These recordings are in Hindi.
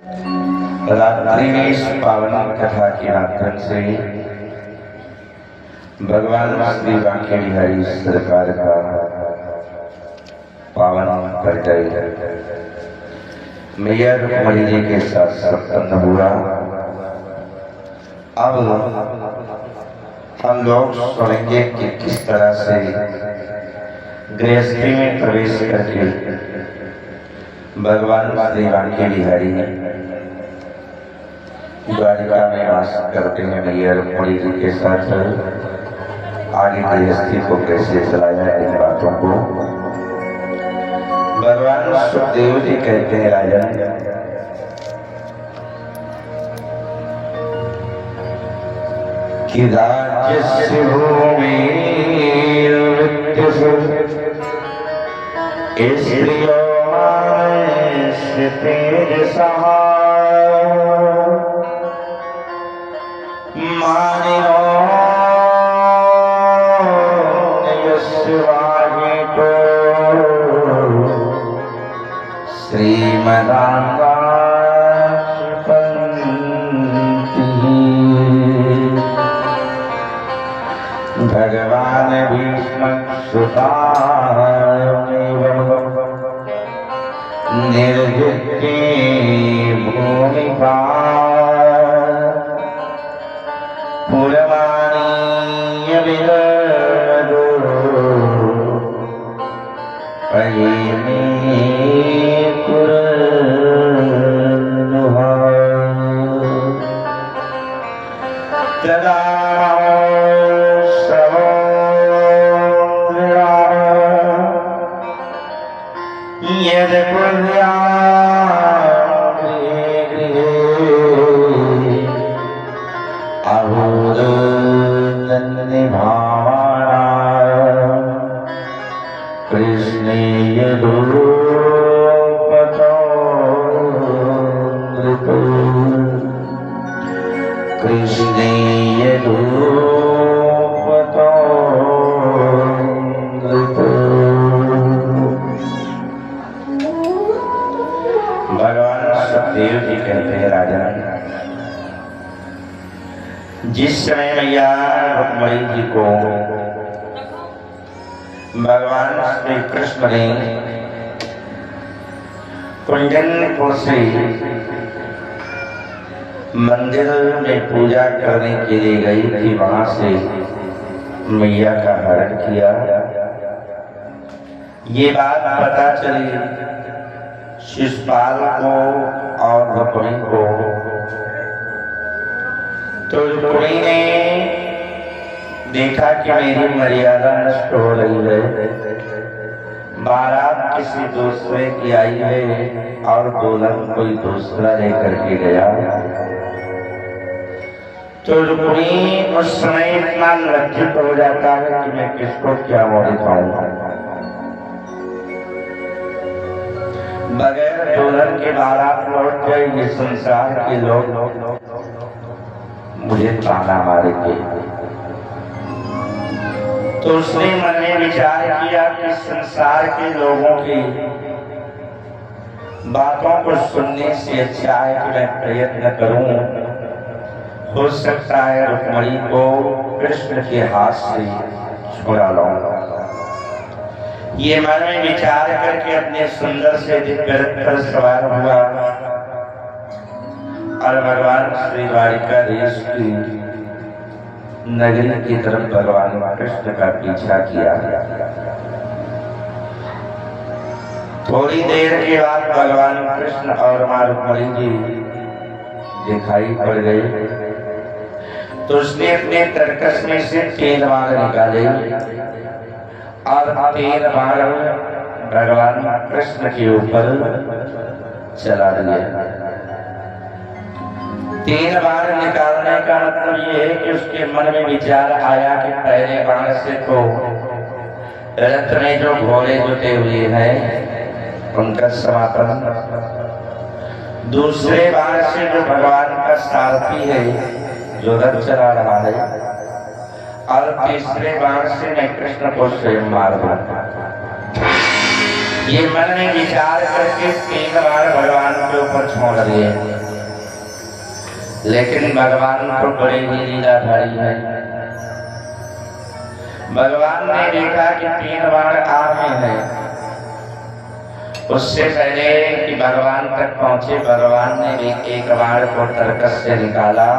रात्रि में इस पावन कथा के माध्यम से भगवान श्री बांके बिहारी सरकार का पावन परिचय मैया रुक्मणी जी के साथ संपन्न हुआ। अब हम लोग सुनेंगे कि किस तरह से गृहस्थी में प्रवेश करके भगवान श्री बांके बिहारी द्वारिका में वास करते हैं। मैया रुक्मणी जी के साथ आगे गृहस्थी को कैसे चलाया, इन बातों को भगवान सुखदेव जी कहते हैं। राजन, कि राज्य भूमि तेज सहाय मानियो श्रीमदांगा भगवान भीष्म निर्जित भूमिका पुरवाणीय विरदो पयिनी जिस समय मैया रुक्मणी जी को भगवान श्री कृष्ण ने कुंजनपुर से मंदिर में पूजा करने के लिए गई थी, वहां से मैया का हरण किया। ये बात पता चली शिशुपाल को और रुक्मणी को, तो रुक्मणी ने देखा कि मेरी मर्यादा नष्ट हो रही है, बारात किसी दूसरे की आई है और दुल्हन कोई दूसरा लेकर के गया। तो रुक्मणी उस समय इतना लज्जित हो जाता है कि मैं किसको क्या मोड़ दिखाऊंगा। बगैर दुल्हन के बारात लौट गए, ये संसार के लोग मुझे ताना मारेंगे। तो उसने मन में विचार किया कि संसार के लोगों की बातों को सुनने से अच्छा है कि मैं प्रयत्न करूं, हो सकता है रुक्मणी को कृष्ण के हाथ से छुड़ा लाऊं। ये मन में विचार करके अपने सुंदर से दिव्य रथ पर सवार हुआ और भगवान श्री द्वारिका देश की नगरी की तरफ भगवान कृष्ण का पीछा किया। थोड़ी देर के बाद भगवान कृष्ण और मां रुक्मणी जी दिखाई पड़ गए। तो उसने अपने तरकस में से 3 बाण निकाले और 3 बाण भगवान कृष्ण के ऊपर चला दिए। 3 बाण निकालने का मतलब ये है कि उसके मन में विचार आया कि पहले बाण से तो रथ में जो घोड़े जुटे हुए हैं उनका समापन, दूसरे बाण से जो भगवान का सारथी है जो रथ चला रहा है, और तीसरे बाण से मैं कृष्ण को स्वयं मार दूंगा। ये मन में विचार करके 3 बार भगवान के ऊपर छोड़ दिए। लेकिन भगवान तो बड़े ही लीलाधारी है। भगवान ने देखा कि 3 बार आगे है। उससे पहले कि भगवान तक पहुंचे, भगवान ने भी एक बार को तर्कस से निकाला।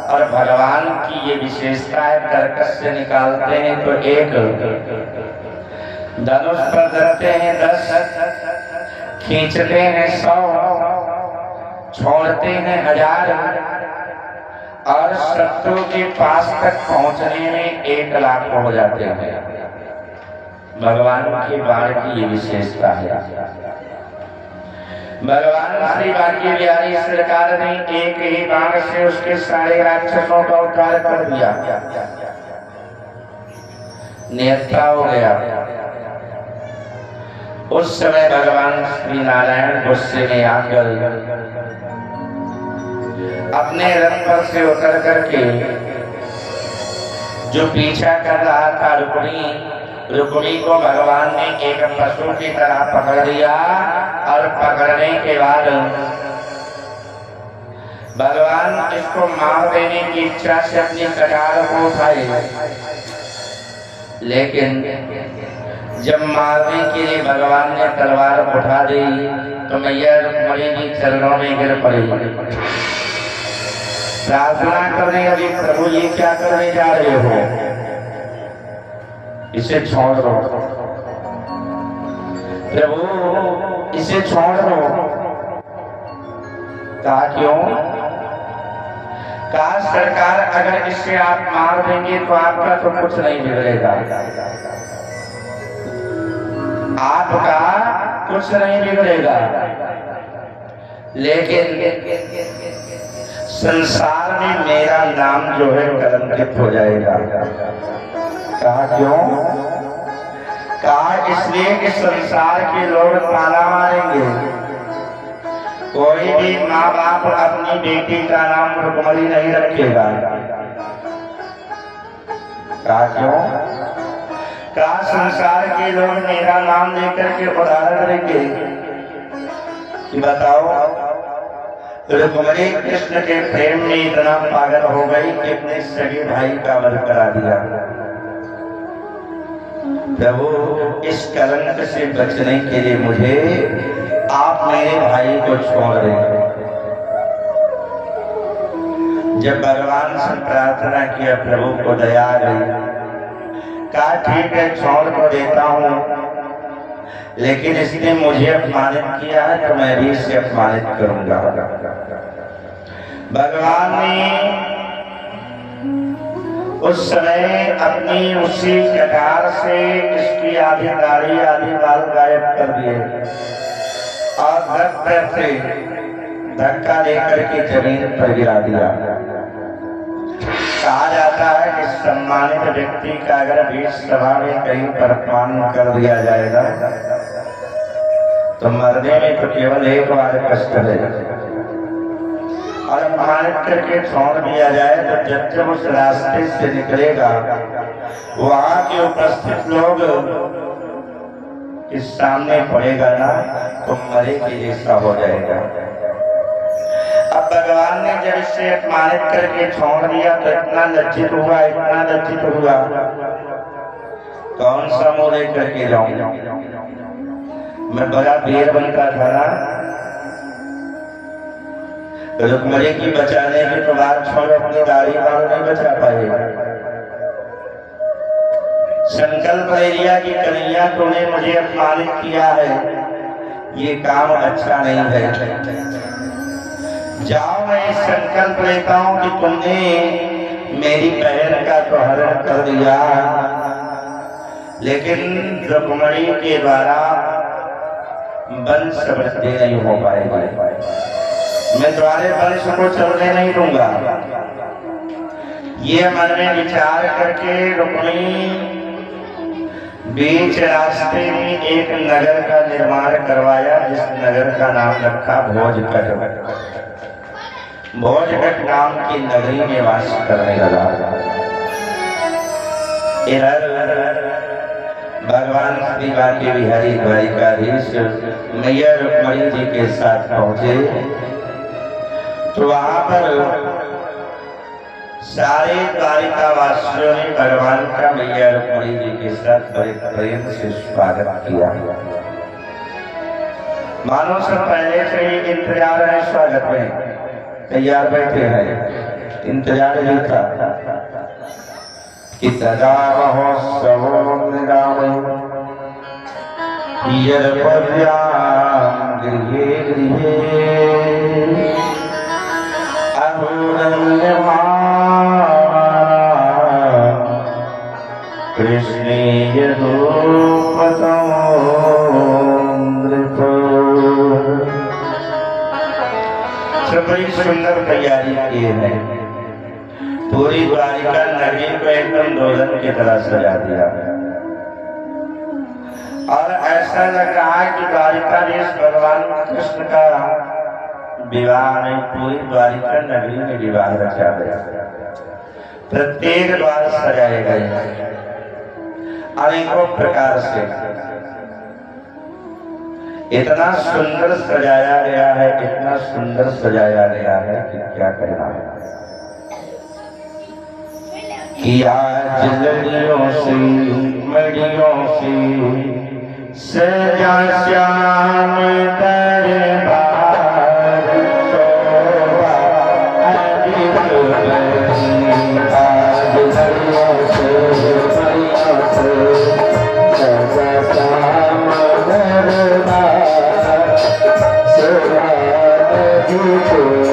और भगवान की ये विशेषता है, तर्कस से निकालते हैं तो 1, धनुष पर धरते हैं 10, खींचते हैं 100, छोड़ते हैं 1000 और शत्रु के पास तक पहुंचने में 1 लाख हो जाते हैं। भगवान के बाण की ये विशेषता है। भगवान श्री बांके बिहारी सरकार ने एक ही बाण से उसके सारे राक्षसों का उद्धार कर दिया, निहत्था हो गया। उस समय भगवान श्री नारायण गुस्से में आकर अपने रथ पर से उतर करके जो पीछा कर रहा था रुक्मिणी को भगवान ने एक पशु की तरह पकड़ लिया। और पकड़ने के बाद भगवान इसको मार देने की इच्छा से अपनी कटार को उठाए, लेकिन जब मारने के लिए भगवान ने तलवार उठा दी तो मैया रुक्मिणी जी चरणों में गिर पड़ी, प्रार्थना करने लगी, प्रभु ये क्या करने जा रहे हो, इसे छोड़ दो प्रभु, इसे छोड़ दो। कहा क्यों? कहा सरकार अगर इसे आप मार देंगे तो आपका तो कुछ नहीं बिगड़ेगा, आपका कुछ नहीं बिगड़ेगा, लेकिन संसार में मेरा नाम जो है कलंकित हो जाएगा। कहा क्यों? कहा इसलिए कि संसार के लोग ताना मारेंगे, कोई भी माँ बाप अपनी बेटी का नाम रुक्मिणी नहीं रखेगा। कहा क्यों? कहा संसार के लोग मेरा नाम लेकर के उदाहरण देंगे कि बताओ रुक्मिणी कृष्ण के प्रेम में इतना पागल हो गई कि अपने सगे भाई का वध करा दिया। प्रभु इस कलंक से बचने के लिए मुझे आप मेरे भाई को छोड़ दें। जब भगवान से प्रार्थना किया प्रभु को दया आ गई, कहा ठीक है छोड़ को देता हूँ, लेकिन इसने मुझे अपमानित किया है तो मैं भी इसे अपमानित करूंगा। भगवान ने उस समय अपनी उसी कटार से इसकी आधी दाढ़ी आधी बाल गायब कर दिए और धड़ से धक्का लेकर के जमीन पर गिरा दिया। कहा जाता है कि सम्मानित व्यक्ति का अगर बीच सभा में कहीं पर अपमान कर दिया जाएगा तो मरने में तो केवल एक बार कष्ट है, और अपमानित करके छोड़ दिया जाए तो जब उस रास्ते से निकलेगा वहां के उपस्थित लोग इस सामने पड़ेगा ना तो मरे के जैसा हो जाएगा। अब भगवान ने जब इसे अपमानित करके छोड़ दिया तो इतना लज्जित हुआ, इतना लज्जित हुआ, कौन सा मुंह लेकर के जाऊं, मैं बड़ा वीर बनता था ना। रुक्मिणी की बचाने की तो बात छोड़, अपनी दाढ़ी बाल नहीं बचा पाए। संकल्प ले लिया कि कन्हैया तूने मुझे अपमानित किया है, ये काम अच्छा नहीं है। जाओ मैं संकल्प लेता हूं कि तुमने मेरी बहन का तो हरण कर दिया, लेकिन रुक्मिणी के द्वारा वंश वृद्धि नहीं हो पाएगी, मैं तुम्हारे वंश को चलने नहीं दूंगा। ये मन में विचार करके रुक्मिणी बीच रास्ते में एक नगर का निर्माण करवाया, जिस नगर का नाम रखा भोजकट। भोजकट नाम की नगरी में वास करने लगा। इधर भगवान श्री बांके बिहारी द्वारिकाधीश मैया रुक्मिणी जी के साथ पहुंचे तो वहां पर सारे द्वारिका वासियों ने भगवान का मैया रुक्मिणी जी के साथ बड़े प्रेम से स्वागत किया। मानो सब पहले से ही इंतजार है, स्वागत में तैयार बैठे हैं, इंतजार ही था कि तदा महोत्सवो निरामय यर्पव्याम गृहे गृहे अहुरन्यमान कृष्णेय रूपतमो नृप। बड़ी सुंदर तैयारी किए हैं, पूरी द्वारिका नगरी को एकदम दोलन की तरह सजा दिया और ऐसा लग रहा है कि द्वारिकाधीश भगवान कृष्ण का विवाह में पूरी द्वारिका नगरी में विवाह रचा गया। प्रत्येक द्वार सजाए गए अनेकों प्रकार से, इतना सुंदर सजाया गया है, इतना सुंदर सजाया गया है कि क्या कहना है। कि आज लड़ियों से मड़ियों से सजा श्याम दरबार शोभा अधिक बड़ी। आज लड़ियों से मड़ियों से सजा श्याम दरबार शोभा अधिक बड़ी।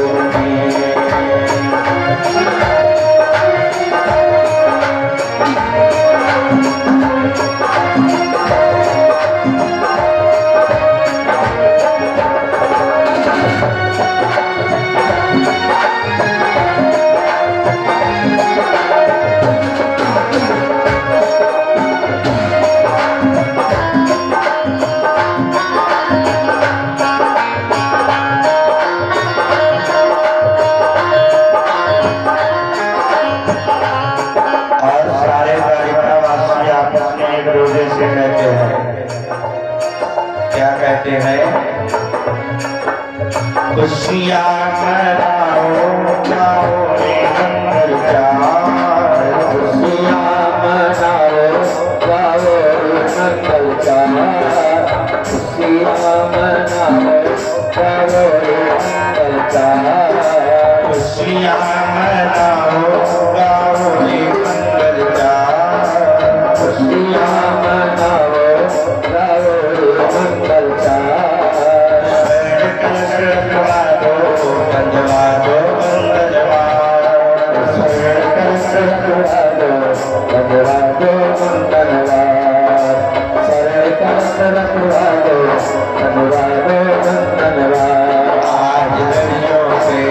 क्या कहते हैं? खुशियाँ मनाओ गाओ रे मंगल चार, खुशियाँ मनाओ गाओ रे मंगल चार, खुशियाँ मनाओ गाओ रे मंगल चार, खुशियाँ मनाओ गाओ रे मंगल चार, खुशियाँ मनाओ मंगल चार। गंजवा दो मंगलवा, गंजवा दो मंगलवा, शरण कलश रखवा दो, गंजवा दो मंगलवा। आज लड़ियों से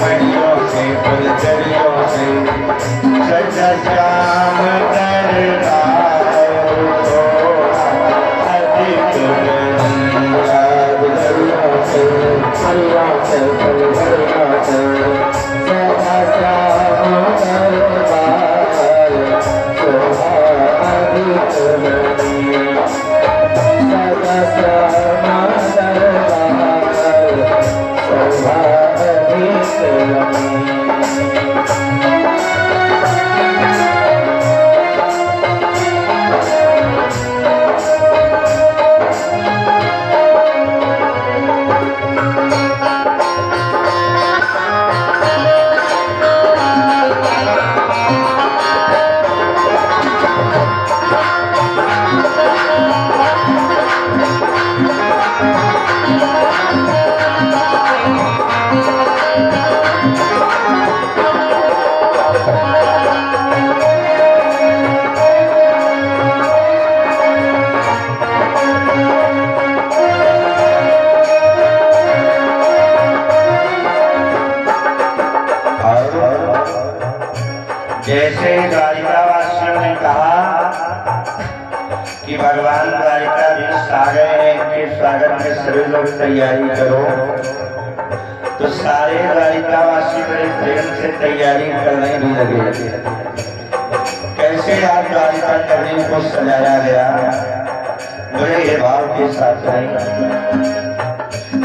मड़ियों से फुलझड़ियों से सजा श्याम दरबार जैसे द्वारिका वासियों ने कहा कि भगवान द्वारिकाधीश आ गए हैं, इनके स्वागत में सभी लोग तैयारी करो, तो सारे द्वारिकावासी बड़े प्रेम से तैयारी करने भी लगे। कैसे आज द्वारिका नगरी को सजाया गया, बड़े भाव के साथ नहीं।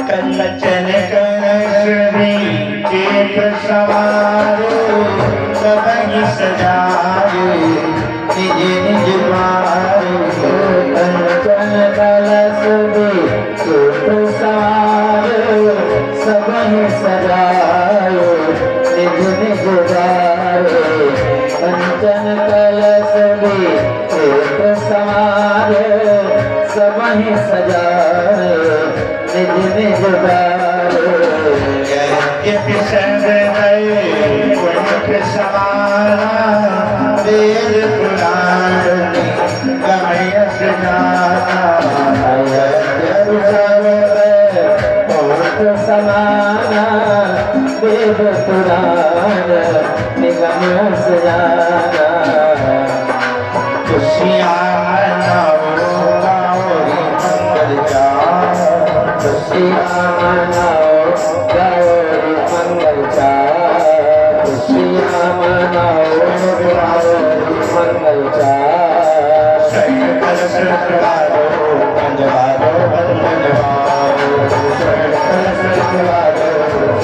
कंचन कंचन साकेत सवारे सबहि सजाए निज निज द्वारे कंचन कलश बिकुट सवारे सबहि सजाए निज निज द्वारे कंचन कलश बिकुट सवारे सबहि सजाए निज निज द्वारे यद्यपि सर्वमय पुण्य समाना वेद पुराण गमयस जाना यद्यपि सर्वमय पुण्य समाना वेद पुराण निगमयस जाना खुशियाँ मनाओ गाओ मंगल चार खुशियाँ मनाओ गाओ रे मंगल चार खुशियाँ मनाओ गाओ रे मंगल चार सकल सरकारो पंजवारो बंधनवारो सकल सरकारो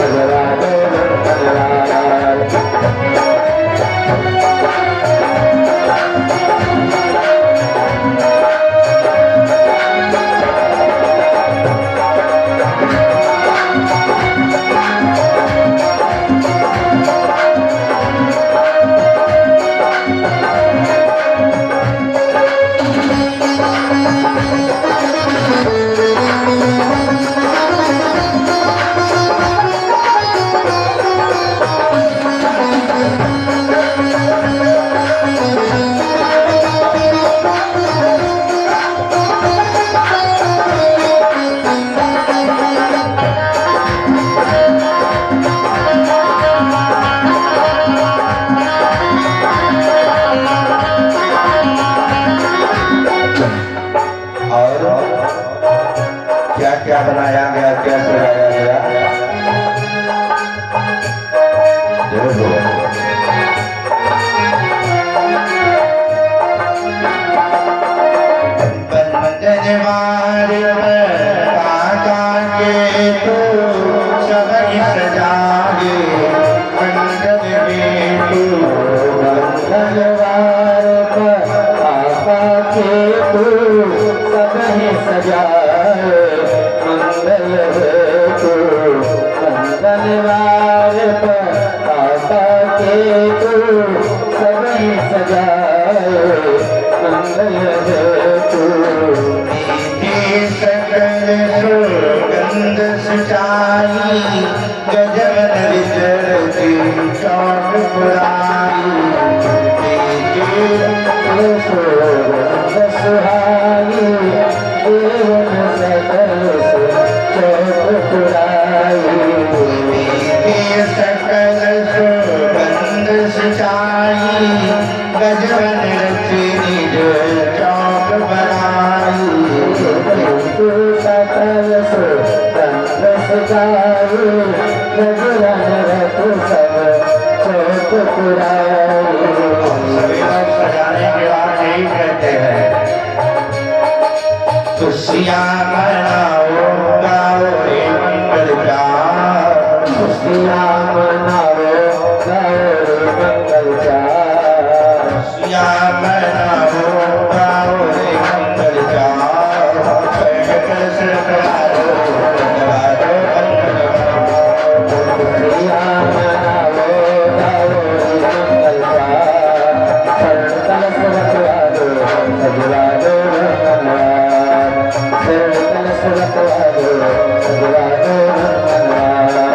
पंजवारो बंधनवारो क्या क्या बनाया गया, क्या सजाया गया। के तो सबहि सजाए मंगल के तो मंगलवार आका के तू सबहि सजाए मंगल तू मंगलवार आका के तू सबहि सजाए मंगल तू सकल सुगंध सुचाई गजब विचरती चौक पुराई सुहाई देवन सकल चौक पुराई सकल सुगंध सुचाई गजब निज चौक बनाई सकल सुगंध सुचाई गजरन रख सब चौक पुराई सभी लोग सजाने के बाद यही कहते हैं खुशियाँ मनाओ गाओ रे मंगल चार खुशियाँ मनाओ गाओ रे मंगल चार खुशियाँ मनाओ गाओ रे मंगल चार सकल सरकारो पंजवारो बंधनवारो खुशियाँ मनाओ गाओ रे मंगल चार सकल सरकारो पंजवारो बंधनवारो सकल सरकारो पंजवारो बंधनवारो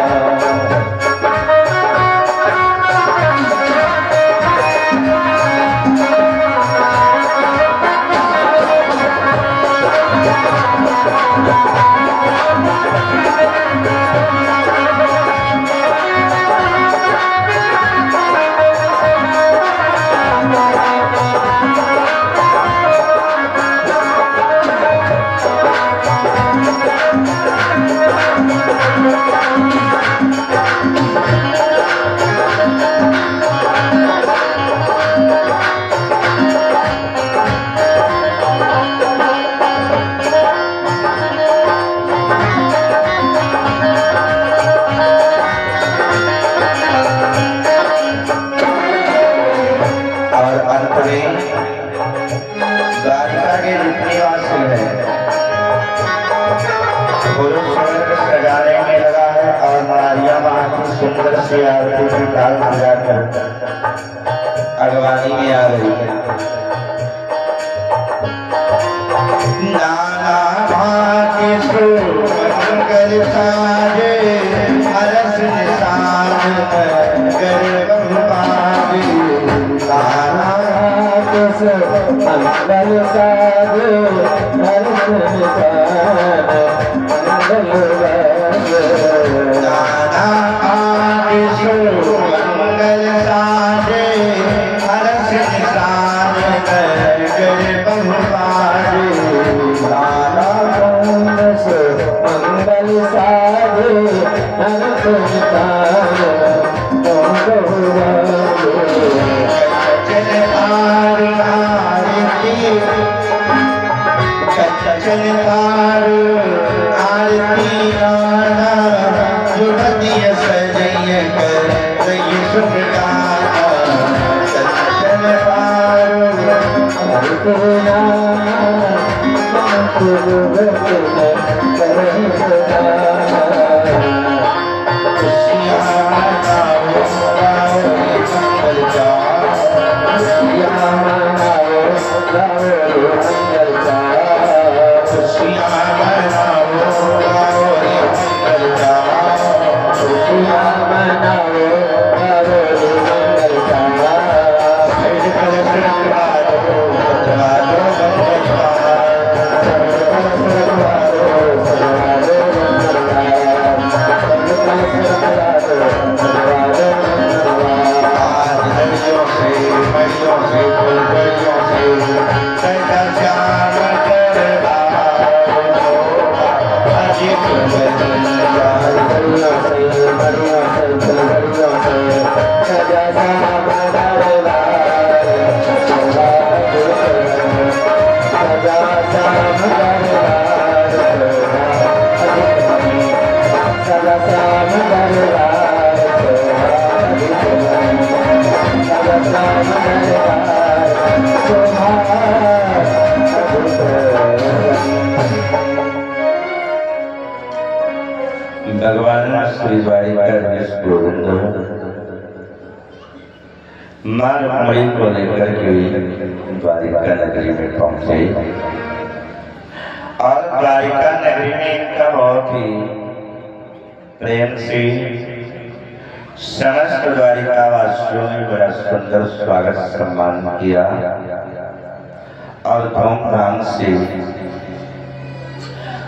से आरती की ताल बजाकर अगवानी में आ रही है। नाना भांति सुमंगल साजे हरस निशान कर बहुपाजे। नाना मंगल साधु हर्ष निशान नाना भांति सुमंगल साजे हरस निशान कर बहुपाजे। नाना मंगल साधु हर्ष निशान चल आरती गाना जुड़ती सजय कर सुख गाना। चल भगवान श्री द्वारिका गोविंद मां रुक्मिणी को लेकर के द्वारिका नगरी में पहुंचे और द्वारिका नगरी में इनका बहुत ही प्रेम से समस्त द्वारिका वासियों ने बड़ा सुंदर स्वागत सम्मान किया और धूमधाम से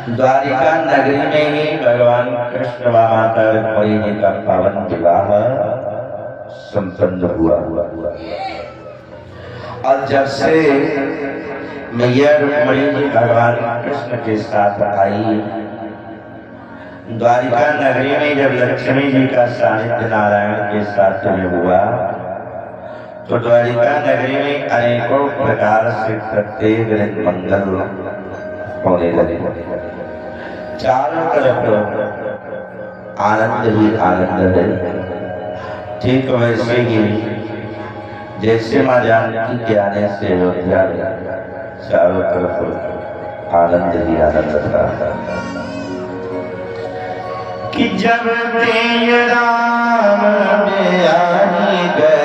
द्वारिका नगरी में ही भगवान कृष्ण व माता रुक्मिणी जी का पावन विवाह संपन्न हुआ। और जब से मैया रुक्मिणी जी भगवान कृष्ण के साथ आई, द्वारिका नगरी में जब लक्ष्मी जी का सानिध्य नारायण के साथ में हुआ तो द्वारिका नगरी में अनेकों प्रकार से प्रत्येक मंगल होने लगे। चारों तरफ आनंद ही आनंद है। ठीक वैसे ही जैसे मां जानकी के आने से अयोध्या में चारों तरफ आनंद ही आनंद था कि जब तेज राम में आई गए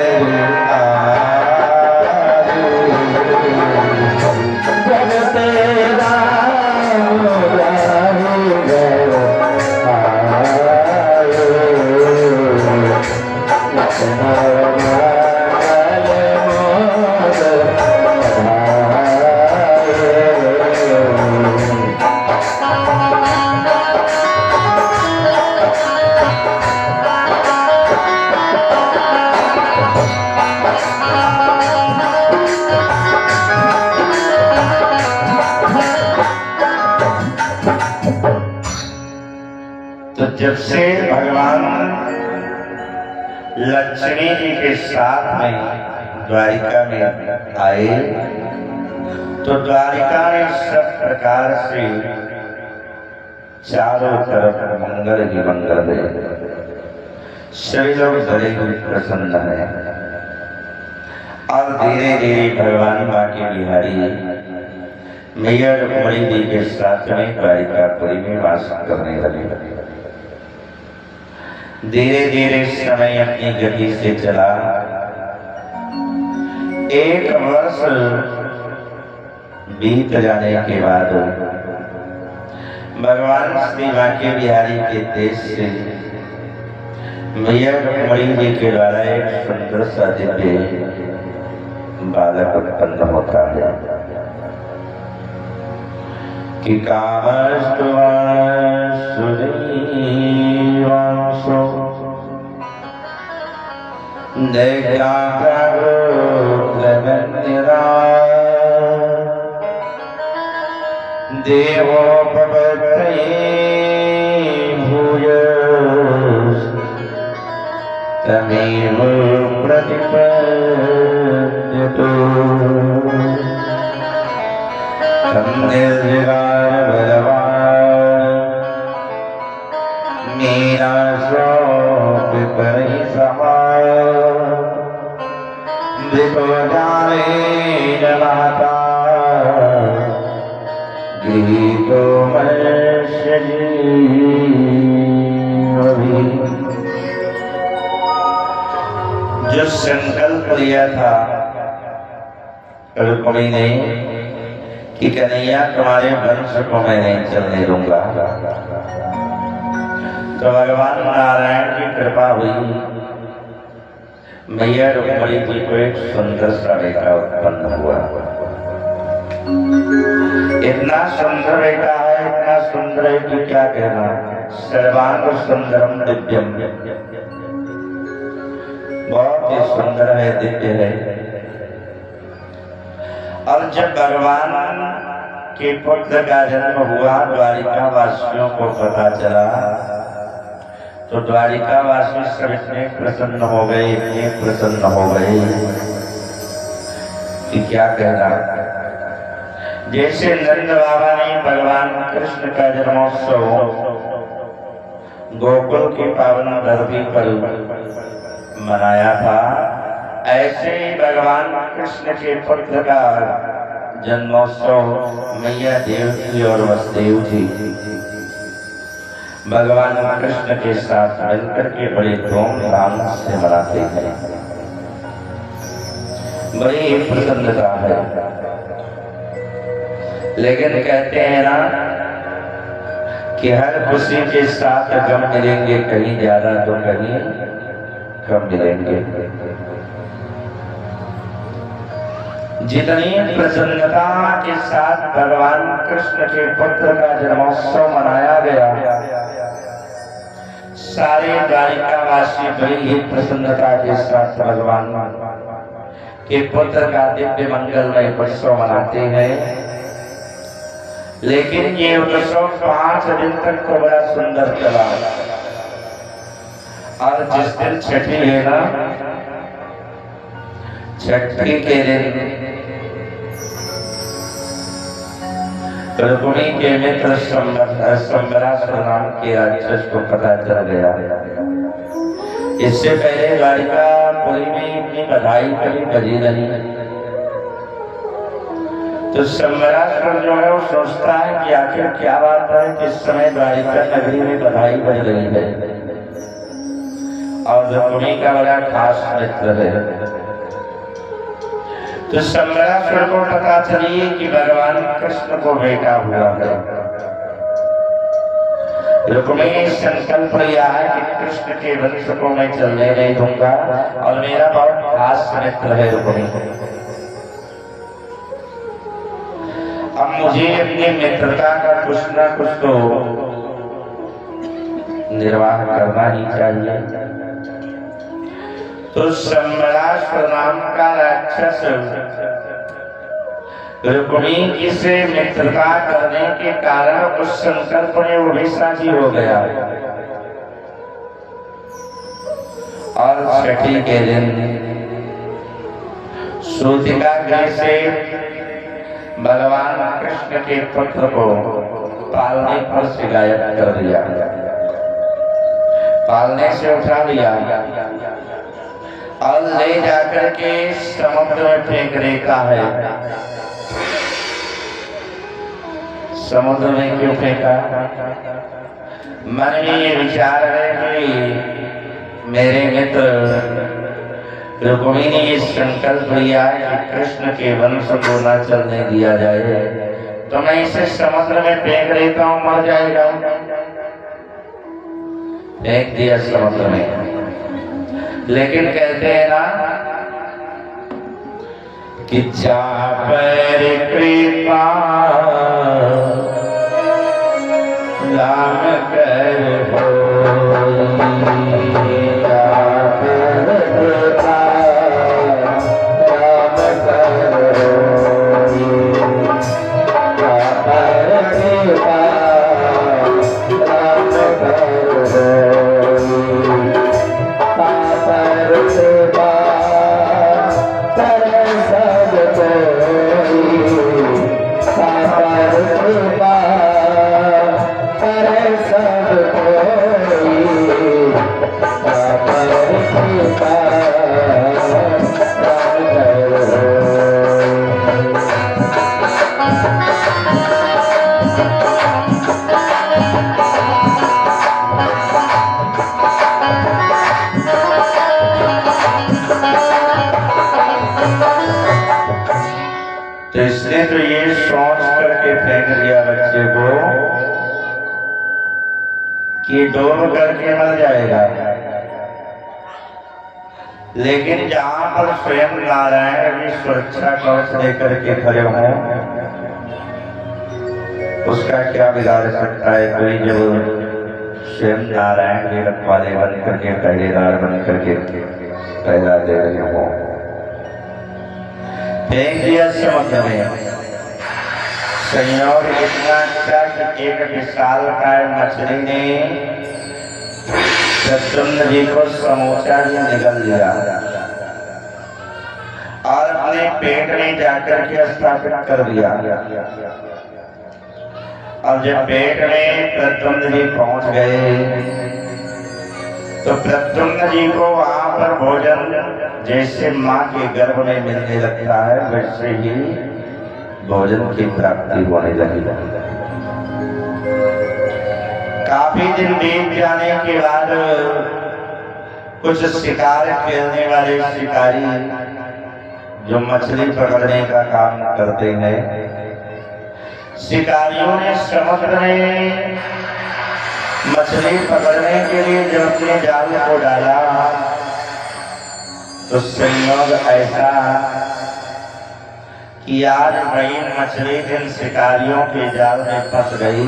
तो जब से भगवान लक्ष्मी जी के साथ में द्वारिका में आए तो द्वारिका में सब प्रकार से चारों तरफ मंगल ही मंगल है। सभी लोग बड़े ही प्रसन्न हैं और धीरे धीरे भगवान बांके बिहारी मैया रुक्मिणी जी के साथ में द्वारिकापुरी में वास करने लगे। धीरे धीरे समय अपनी गति से चला। 1 वर्ष बीत जाने के बाद भगवान श्री बांके बिहारी के देश से मैया रुक्मिणी जी के द्वारा एक सुंदर सा दिव्य बालक उत्पन्न होता है कि कामस्तु सुदेवांशो देवोपवर्तये भूयः तमेव प्रतिपद्यतो तं निर्विकार बलवान् मीनासो विपरीत समान विपदानेन माता गीतो मनुष्य जीवि। जो संकल्प लिया था रुक्मिणी ने कि कन्हैया तुम्हारे वंश को मैं नहीं चलने दूंगा, तो भगवान नारायण की कृपा हुई, मैया रुक्मिणी जी को एक सुंदर सा बेटा उत्पन्न हुआ। इतना सुंदर बेटा है, इतना सुंदर है कि क्या कहना, सर्वांग सुंदरम दिव्यम, बहुत ही सुंदर है, दिव्य है। और जब भगवान के पुत्र का जन्म हुआ, द्वारिका वासियों को पता चला, तो द्वारिका वासी सब इतने प्रसन्न हो गए, इतने प्रसन्न हो गए कि क्या कहना। जैसे नंद बाबा ने भगवान कृष्ण का जन्मोत्सव गोकुल की पावन धरती पर मनाया था, ऐसे ही भगवान कृष्ण के पुत्र का जन्मोत्सव मैया देवकी और वसुदेव जी भगवान कृष्ण के साथ मिलकर के बड़े धूमधाम से मनाते हैं। बड़ी प्रसन्नता है। लेकिन कहते हैं ना कि हर खुशी के साथ गम मिलेंगे, कहीं ज्यादा तो कहीं कम मिलेंगे। जितनी प्रसन्नता के साथ भगवान कृष्ण के पुत्र का जन्मोत्सव मनाया गया, सारे द्वारिकावासी बड़ी ही प्रसन्नता के साथ भगवान के पुत्र का दिव्य मंगलमय उत्सव मनाते हैं। लेकिन ये उत्सव 5 दिन तक तो बड़ा सुंदर चला, और जिस दिन छठी है ना, छठी के दिन रुक्मिणी के मित्र संबरासुर नाम के राक्षस को पता चल गया। इससे पहले द्वारिकापुरी में इतनी बधाई कभी बजी नहीं। तो संबरासुर जो है वो सोचता है कि आखिर क्या बात है कि इस समय द्वारिका नगरी में बधाई बज रही है, और रुक्मिणी का बड़ा खास मित्र है। तो संबरासुर को पता चली कि भगवान कृष्ण को बेटा हुआ है। रुक्मिणी ने संकल्प लिया है कि कृष्ण के वंश को मैं चलने नहीं दूंगा, और मेरा बहुत खास मित्र है रुक्मिणी। अब मुझे अपनी मित्रता का कुछ ना कुछ तो निर्वाह करना ही चाहिए। तो संबरासुर नाम का राक्षस रुक्मिणी से मित्रता करने के कारण उस संकल्प में वो भी साझी हो गया। और छठी के दिन सूतिका गृह से भगवान कृष्ण के पुत्र को पालने पर से गायब कर दिया, पालने से उठा लिया और ले जाकर के समुद्र में फेंक देता है। समुद्र में क्यों फेंका? मन में ये विचार है कि मेरे मित्र रुक्मिणी ने ये संकल्प लिया है कि कृष्ण के वंश को न चलने दिया जाए, तो मैं इसे समुद्र में फेंक देता हूं, मर जाएगा। फेंक दिया समुद्र में। लेकिन कहते हैं ना कि जा पर कृपा राम कर तो ये सोच करके फेंक दिया बच्चे को कि डूब करके मर जाएगा। लेकिन जहां पर स्वयं नारायण की सुरक्षा कवच लेकर के खड़े हों, उसका क्या बिगाड़ सकता है कोई, जब स्वयं नारायण के रखवाले बन करके पहरेदार बन करके पहरा दे रहे हो। फेंक दिया समुद्र में। संयोग इतना अच्छा कि एक विशालकाय मछली ने शत्रुघ्न जी को समूचा ही निगल लिया और अपने पेट में जाकर के स्थापित कर दिया। और जब पेट में प्रद्युम्न जी पहुंच गए तो प्रद्युम्न जी को वहां पर भोजन जैसे माँ के गर्भ में मिलने लगता है, वैसे ही भोजन की प्राप्ति होने लगी। काफी दिन बीत जाने के बाद कुछ शिकार खेलने वाले शिकारी जो मछली पकड़ने का काम करते हैं, शिकारियों ने समुद्र में मछली पकड़ने के लिए जब अपने जाल को डाला तो संयोग ऐसा कि आज वही मछली जिन शिकारियों के जाल में फंस गई,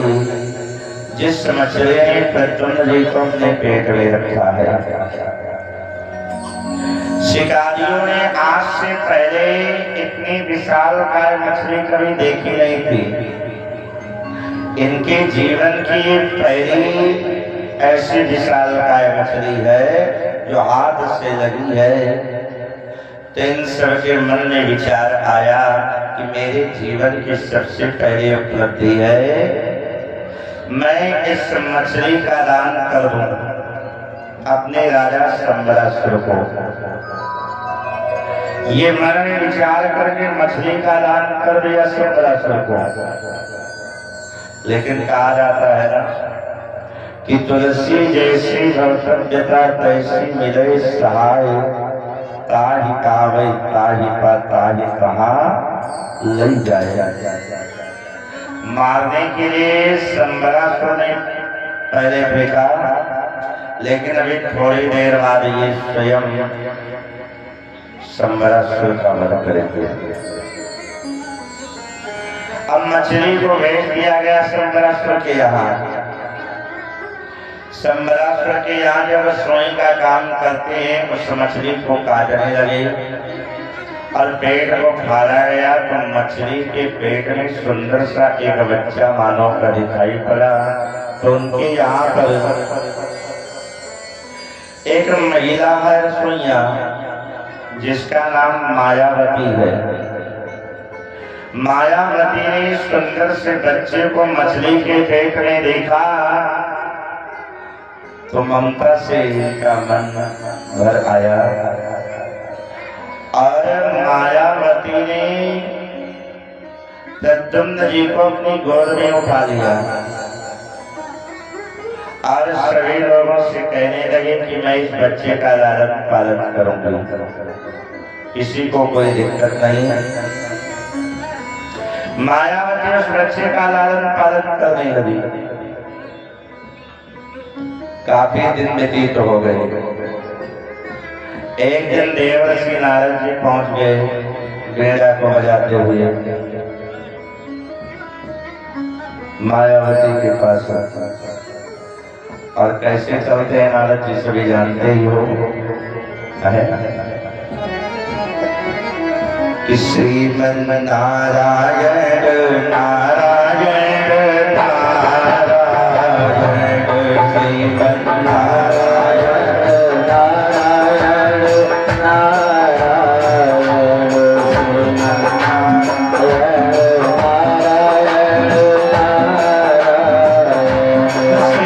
जिस मछली ने प्रद्युम्न जी को अपने पेट में रखा है। शिकारियों ने आज से पहले इतनी विशालकाय मछली कभी देखी नहीं थी। इनके जीवन की ये पहली ऐसी विशालकाय मछली है जो हाथ से लगी है। तो इन सबके मन में विचार आया कि मेरे जीवन की सबसे पहली उपलब्धि है, मैं इस मछली का दान कर दूं अपने राजा शंबरासुर को। ये मन में विचार करके मछली का दान कर दिया शंबरासुर को। लेकिन कहा जाता है ना कि तुलसी जैसी भवसभ्यता तैसी मिले सहाय, ताहि कावै ताहि पर ताहि कहाँ ले जाए। मारने के लिए शंबरासुर ने पहले फेंका, लेकिन अभी थोड़ी देर बाद ये स्वयं शंबरासुर का वध करेंगे। अब मछली को भेज दिया गया शंबरासुर के यहाँ। शंबरासुर के यहाँ जब सोई का काम करते हैं, उस मछली को काटने लगे और पेट को खाया गया तो मछली के पेट में सुंदर सा एक बच्चा मानव का दिखाई पड़ा। तो उनके यहाँ पर एक महिला है सोइया, जिसका नाम मायावती है। मायावती ने सुंदर से बच्चे को मछली के पेट में देखा तो ममता से इनका मन भर आया और मायावती ने प्रद्युम्न जी को अपनी गोद में उठा लिया और सभी लोगों से कहने लगे कि मैं इस बच्चे का लालन पालन करूंगी, किसी को कोई दिक्कत नहीं। मायावती उस बच्चे का लालन पालन करने लगी। काफी दिन व्यतीत हो गए। एक दिन देवर्षि नारद जी पहुंच गए वीणा को बजाते हुए मायावती के पास। और कैसे चलते हैं नारद जी सभी जानते ही हो, कि श्रीमन नारायण नारायण नारायण श्रीमन नारायण नारायण नारायण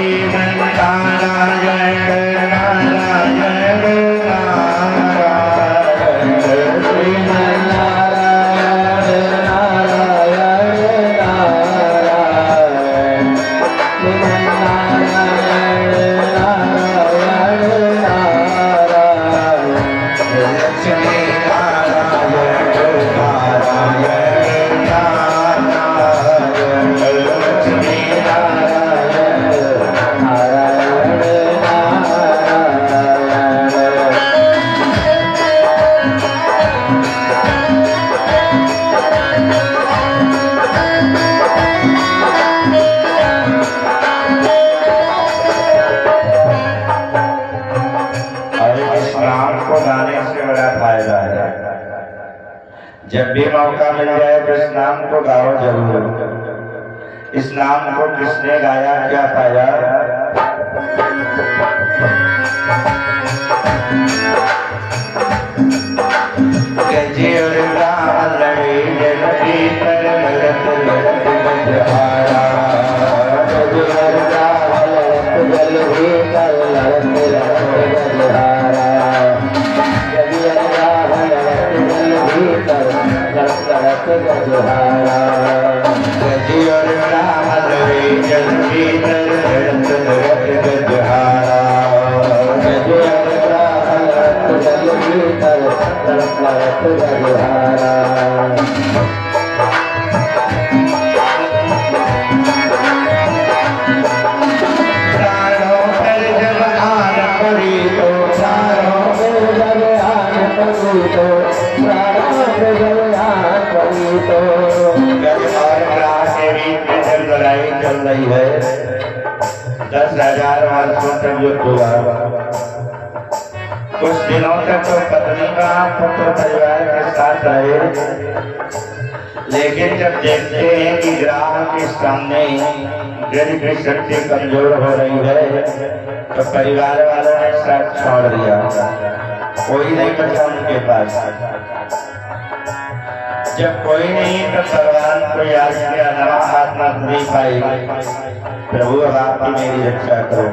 श्रीमन नारायण नारायण जब भी मौका मिल जाए तो इस नाम को गाओ जरूर। इस नाम को किसने गाया, क्या पाया? गजे और राम लड़े जल भीतर लड़त लड़त गजहारा। गजे और राम लड़त जल भीतर लड़त लड़त गजहारा। गजे और राम लड़त जल भीतर लड़त लड़त गजहारा। गजे और राम लड़े जल भीतर लड़त लड़त गजहारा। गजे और राम लड़त जल भीतर लड़त लड़त गजहारा। चल रही है 10,000 वर्षों तक युद्ध हुआ। कुछ दिनों तक तो पत्नी का पुत्र परिवार के साथ रहे, लेकिन जब देखते हैं कि ग्राह के सामने गृह की शक्ति कमजोर हो रही है तो परिवार वालों ने साथ छोड़ दिया। कोई नहीं बचा उनके पास। जब कोई नहीं तो भगवान को याद किया, नवा आत्मा नहीं पाई, प्रभु अब आपकी मेरी रक्षा करो।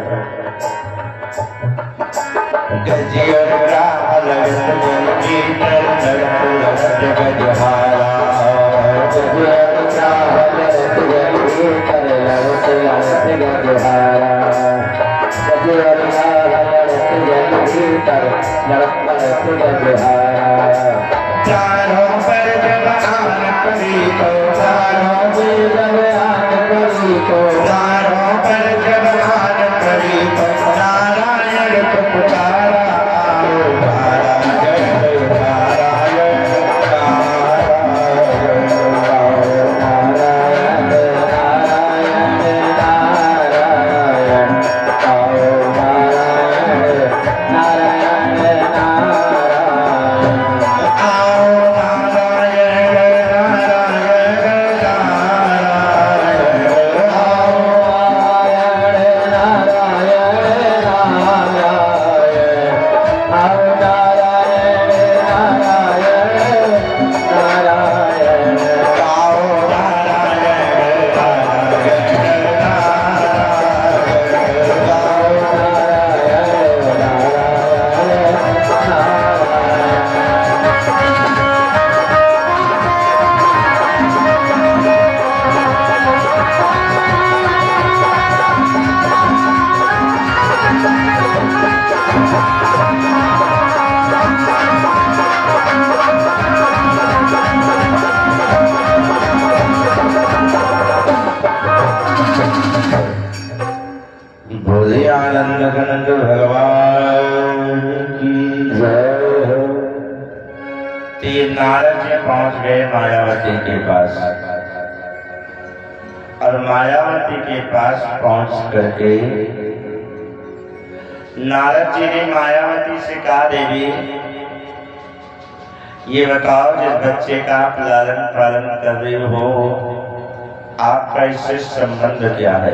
गजे और राम लड़त जल भीतर लड़त लड़त गजहारा। गजे और राम लड़त जल भीतर लड़त लड़त गजहारा। गजे और राम लड़त जल भीतर लड़त लड़त गजहारा। चारों पर जब आन पड़ी तो चारों पर जब आन पड़ी तो चारों पर जब आन पड़ी तो नारायण को पुकारा। ये नारद जी पहुंच गए मायावती के पास, और मायावती के पास पहुंच करके नारद जी ने मायावती से कहा, देवी ये बताओ, जिस बच्चे का आप लालन पालन कर रहे हो, आपका इससे संबंध क्या है?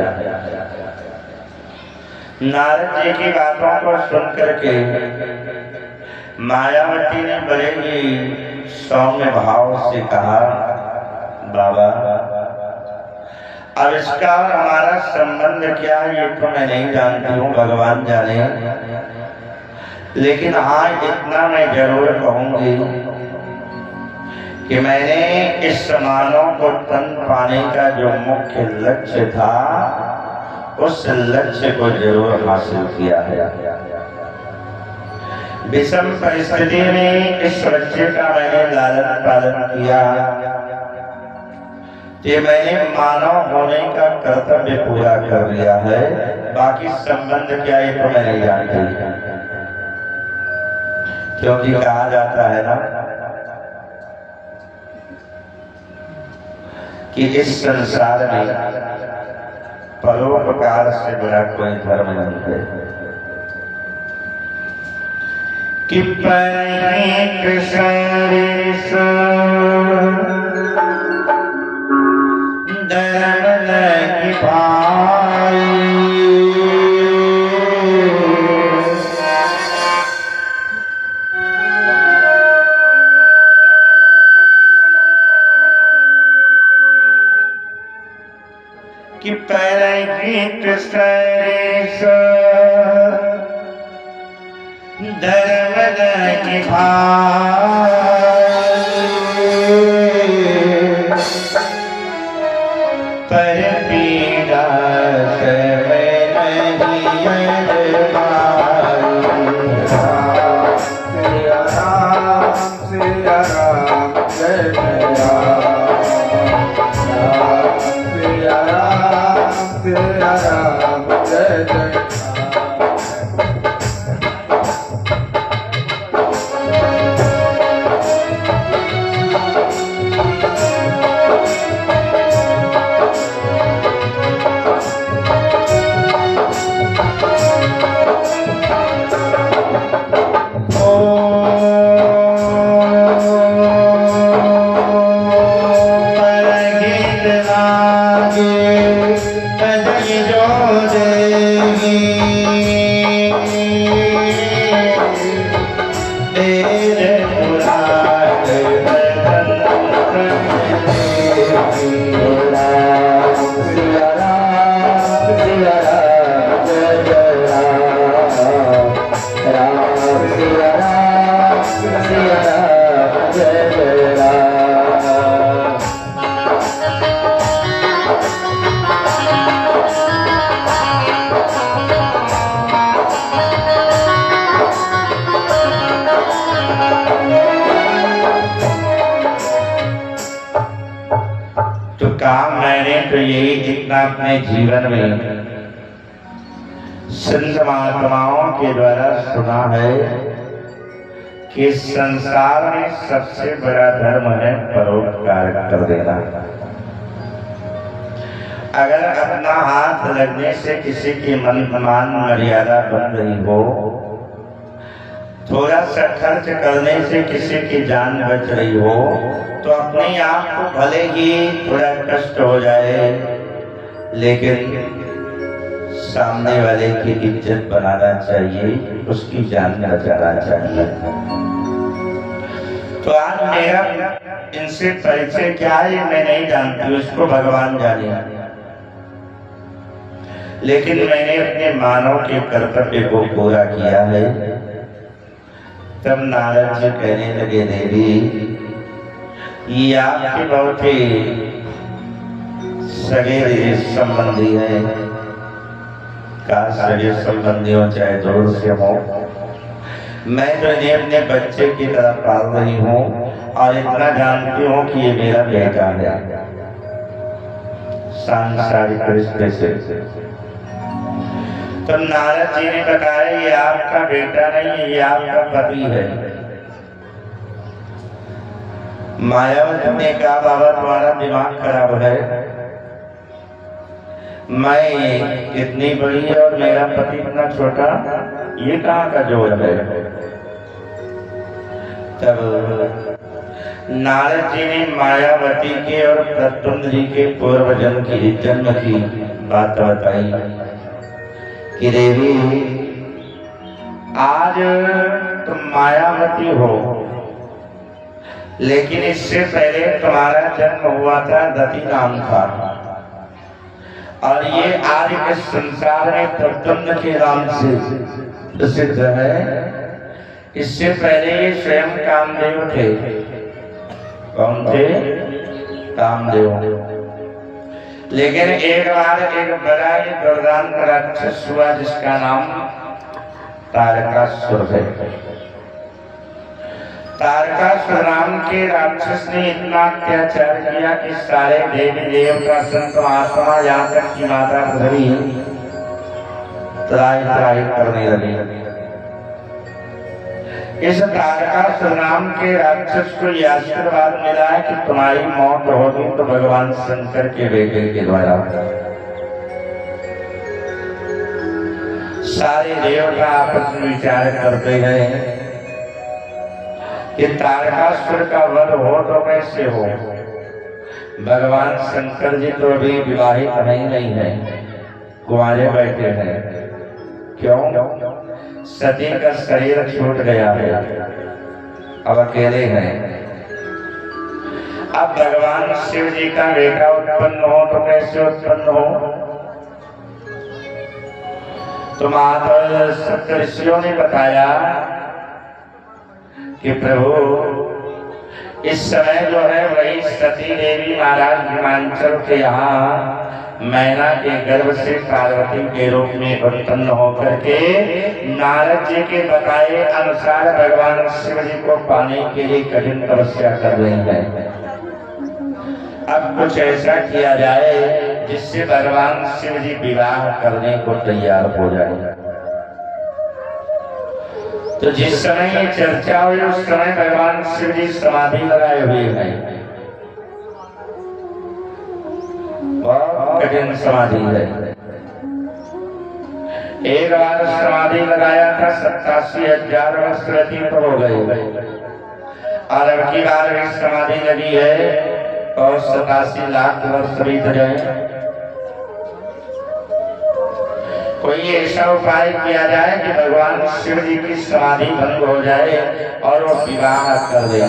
नारद जी की बातों को सुन करके मायावती ने बड़े ही सौम्य भाव से कहा, बाबा अब इसका और हमारा संबंध क्या है ये तो मैं नहीं जानती हूँ, भगवान जाने, लेकिन हाँ इतना मैं जरूर कहूंगी कि मैंने इस मानव को तन पाने का जो मुख्य लक्ष्य था, उस लक्ष्य को जरूर हासिल किया है। विषम परिस्थिति में इस बच्चे का मैंने लालन पालन किया, ये मैंने मानव होने का कर्तव्य पूरा कर लिया है, बाकी संबंध क्या है तो मैं नहीं जानती। क्योंकि कहा जाता है ना कि इस संसार में परोपकार से बड़ा कोई धर्म नहीं है। कि धर्म नहीं पाई, कि पैरगीत सरेस धर्म नहीं पाई, पर पीड़ा से मैं नहीं अड़पाई। सिया राम जय जय राम, सिया राम जय जय राम। तो यही जितना अपने जीवन में संत महात्माओं के द्वारा सुना है कि संसार में सबसे बड़ा धर्म है परोपकार कर देना। अगर अपना हाथ लगने से किसी की मान मर्यादा बन रही हो, थोड़ा सा खर्च करने से किसी की जान बच रही हो, तो अपने आप को भले ही थोड़ा कष्ट हो जाए, लेकिन सामने वाले की इज्जत बनाना चाहिए, उसकी जान बचाना चाहिए। तो आज मेरा इनसे परिचय क्या है मैं नहीं जानती, उसको भगवान जाने, लेकिन मैंने अपने मानव के कर्तव्य को पूरा किया है। तब नारद जी कहने लगे, देवी ये आपके बहुत ही सगे संबंधी है, का सगे संबंधी हो चाहे दूर से हो, मैं तो इन्हें अपने बच्चे की तरह पाल रही हूँ और इतना जानती हूँ कि ये मेरा बेटा है, सांसारिक रिश्ते से। तो नारद जी ने बताया ये आपका बेटा नहीं है, ये आपका पति है। मायावती ने कहा बाबा तुम्हारा दिमाग खराब है, मैं इतनी बड़ी और मेरा पति इतना छोटा, ये कहाँ का जोड़ है। तब नारद जी ने मायावती के और प्रद्युम्न जी के पूर्व जन्म की बात बताई कि देवी आज तुम मायावती हो, लेकिन इससे पहले तुम्हारा जन्म हुआ था दति नाम का, और ये आज के संसार में प्रद्युम्न के नाम से प्रसिद्ध है। इससे पहले ये स्वयं कामदेव थे। कौन थे? कामदेव। लेकिन एक बार एक बड़ा ही दुर्दांत राक्षस हुआ जिसका नाम तारकासुर है। तारकासुर नाम के राक्षस ने इतना अत्याचार किया कि सारे देवी देवता संत महात्मा यहाँ तक की माता पृथ्वी त्राही त्राही करने लगी। इस तारकासुर नाम के राक्षस को यह आशीर्वाद मिला है कि तुम्हारी मौत होगी तो भगवान शंकर के बेटे के द्वारा। सारे देवता आपस में विचार करते हैं कि तारकासुर का वध हो तो कैसे हो। भगवान शंकर जी तो अभी विवाहित नहीं है, कुंवारे बैठे हैं। क्यों? सती का शरीर छूट गया है, अब अकेले हैं। अब भगवान शिव जी का बेटा उत्पन्न हो तो कैसे उत्पन्न हो। तो माता सप्तऋषियों ने बताया कि प्रभु इस समय जो है वही सती देवी महाराज हिमांचल के यहाँ मैना के गर्भ से पार्वती के रूप में उत्पन्न होकर के नारद जी के बताए अनुसार भगवान शिव जी को पाने के लिए कठिन तपस्या कर रही है। अब कुछ ऐसा किया जाए जिससे भगवान शिव जी विवाह करने को तैयार हो जाए। तो जिस समय ये चर्चा हुई उस समय भगवान शिव जी समाधि लगाए हुए हैं। बहुत कठिन समाधि है। एक बार समाधि लगाया था 87,000 वर्ष व्यतीत हो गए, और अब की बार भी समाधि लगी है और 87 लाख वर्ष बीत गए। कोई ऐसा उपाय किया जाए कि भगवान शिव जी की समाधि भंग हो जाए और वो विवाह कर दे।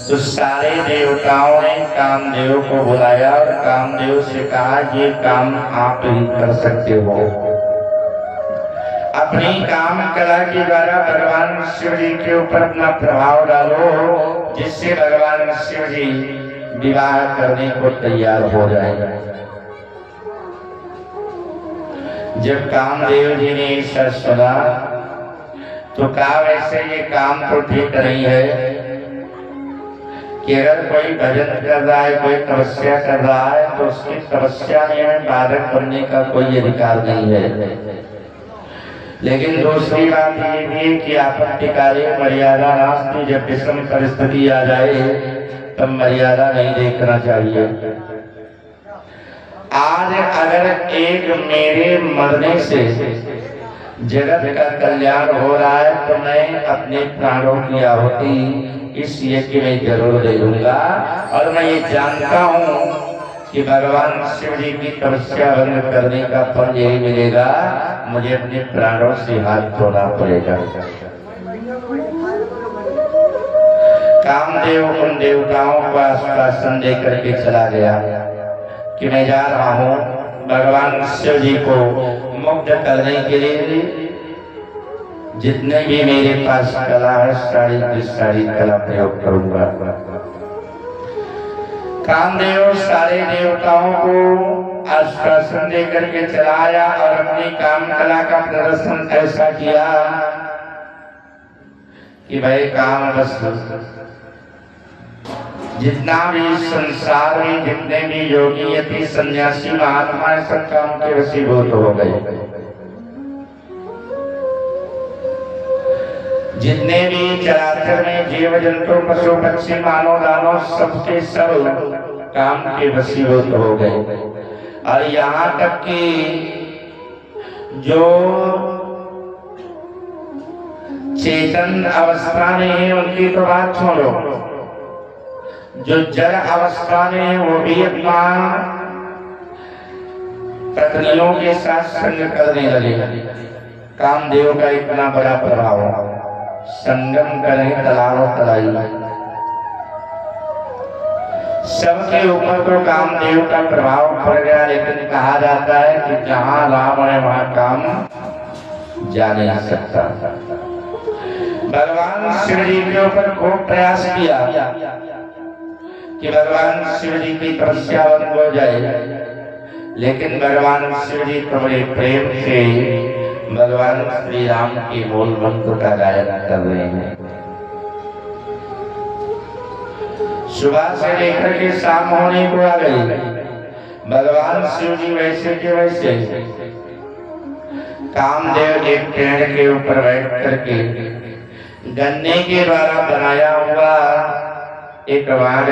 तो सारे देवताओं ने कामदेव को बुलाया और कामदेव से कहा ये काम आप ही कर सकते हो। अपनी काम कला के द्वारा भगवान शिव जी के ऊपर अपना प्रभाव डालो, जिससे भगवान शिव जी विवाह करने को तैयार हो जाएगा। जब कामदेव जी ने ऐसा सुना तो कहा वैसे ये काम तो ठीक नहीं है कि अगर कोई भजन कर रहा है, कोई तपस्या कर रहा है तो उसकी तपस्या में बाधक बनने का कोई अधिकार नहीं है। लेकिन दूसरी बात ये भी है कि आपत्तिकारी मर्यादा नास्ति, जब विषम परिस्थिति आ जाए तब मर्यादा नहीं देखना चाहिए। आज अगर एक मेरे मरने से जगत का कल्याण हो रहा है तो मैं अपने प्राणों की आहुति इस यज्ञ में जरूर दे दूंगा, और मैं ये जानता हूँ कि भगवान शिव जी की तपस्या भंग करने का फल यही मिलेगा, मुझे अपने प्राणों से हाथ धोना पड़ेगा। कामदेव उन देवताओं को आश्वासन देकर के चला गया कि मैं जा रहा हूँ भगवान शिव जी को मुक्त करने के लिए, जितने भी मेरे पास कला है सारी कला प्रयोग करूंगा। कामदेव सारे देवताओं को आश्वासन देकर के चलाया और अपनी काम कला का प्रदर्शन ऐसा किया कि भाई काम बस जितना भी संसार में जितने भी योगी यति सन्यासी महात्मा सब काम के वशीभूत हो गए। जितने भी चराचर में जीव जंतु पशु पक्षी मानव दानव सबके सब काम के वशीभूत हो गए। और यहाँ तक कि जो चेतन अवस्था में है उनकी तो बात छोड़ो, जो जड़ अवस्था में है वो भी अपना पत्नियों के साथ संग करने लगे। कामदेव का इतना बड़ा प्रभाव, संगम करें तलाव तलाई, सबके ऊपर तो कामदेव का प्रभाव पड़ गया। लेकिन कहा जाता है कि जहां राम है वहां काम जा नहीं सकता। भगवान शिव जी के ऊपर खूब प्रयास किया कि भगवान शिव जी की तपस्या बंद हो जाए, लेकिन भगवान शिव जी तो बड़े प्रेम से भगवान श्री राम के मूल मंत्र का गायन कर रहे हैं। सुबह से लेकर के शाम होने को आ गई, भगवान शिव जी वैसे के वैसे कामदेव एक पेड़ के ऊपर बैठ करके गन्ने के द्वारा बनाया हुआ एक बाण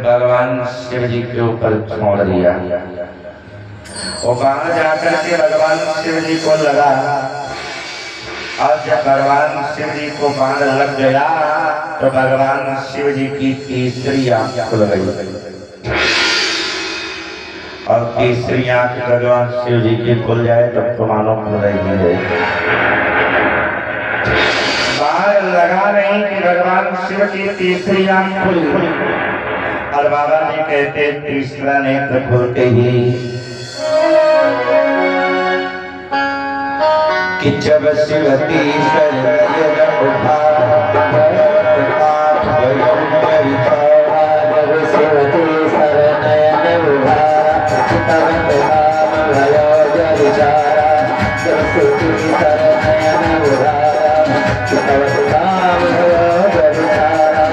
भगवान शिव जी के ऊपर छोड़ दिया। वो बाण जाकर के भगवान शिव जी को लगा, और जब भगवान शिव जी को बाण लग गया तो भगवान शिव जी की तीसरी आंख खुल गई। और तीसरी आंख भगवान शिव जी की खुल जाए तब तो मानो खुल रही है। बाण लगा नहीं कि भगवान शिव की तीसरी आंख खुल गई। और बाबा जी कहते तीसरा नेत्र खुलते ही कि जब शिवती शरण उठा शिवती शरण उठा तब राम भयो जल चारा। सरस्वती शरण उठा तब राम भयो जल चारा।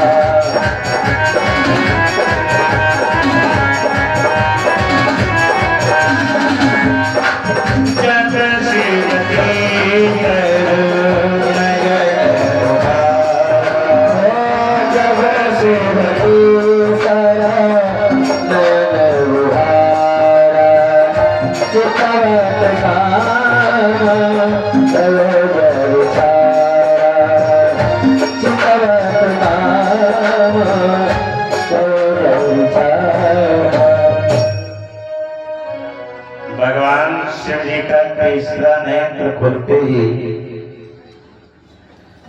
भगवान शिव जी का तीसरा नेत्र खुलते ही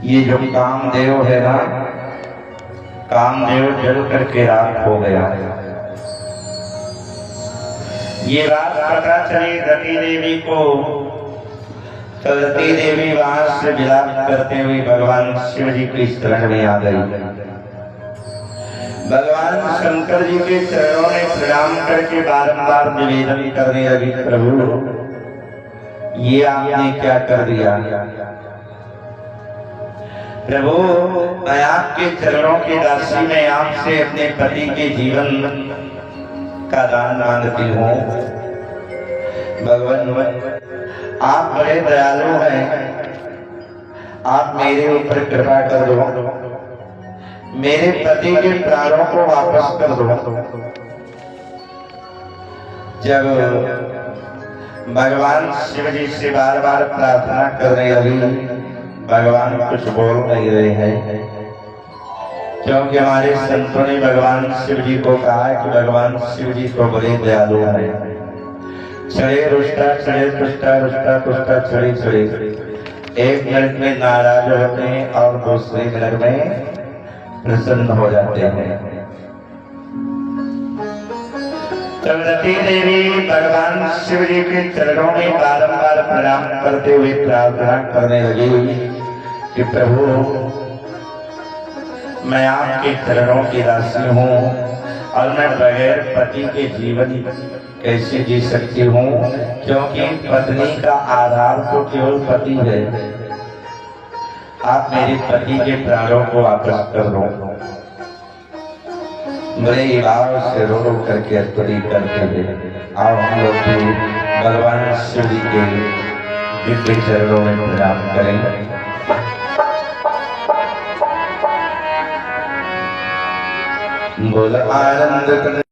ये जो कामदेव है ना, कामदेव जल करके राख हो गया। ये बात पता चली रति देवी को, तो रति देवी वहां से विलाप करते हुए भगवान शिव जी की शरण में आ गई। भगवान शंकर जी के चरणों में प्रणाम करके बारंबार निवेदन करने लगी, प्रभु ये आपने क्या कर दिया। प्रभु मैं आपके चरणों की दासी में आपसे अपने पति के जीवन का दान मांगती हूँ। भगवान आप बड़े दयालु हैं, आप मेरे ऊपर कृपा कर दो, मेरे पति के प्राणों को वापस कर दो। जब भगवान शिव जी से बार बार प्रार्थना करने लगी, भगवान कुछ बोल नहीं रहे हैं, क्योंकि हमारे संतों ने भगवान शिव जी को कहा है कि भगवान शिव जी को बड़े दयालु हैं। चढ़े रुष्टा चढ़े तुष्टा रुष्टा तुष्टा चढ़े चढ़े, एक मिनट में नाराज होते हैं और दूसरे मिनट में प्रसन्न हो जाते हैं। तब रति देवी भगवान शिव जी के चरणों में बारंबार प्रणाम करते हुए प्रार्थना करने लगी कि प्रभु मैं आपके चरणों की दासी हूँ और मैं बगैर पति के जीवन कैसे जी सकती हूँ, क्योंकि पत्नी का आधार तो केवल पति है। आप मेरे पति के प्राणों को वापस कर दो। बड़े भाव से रो रो करके स्तुति करते हैं। आओ हम लोग भी भगवान शिव जी के दिव्य चरणों में प्रणाम करें। बोल आनंद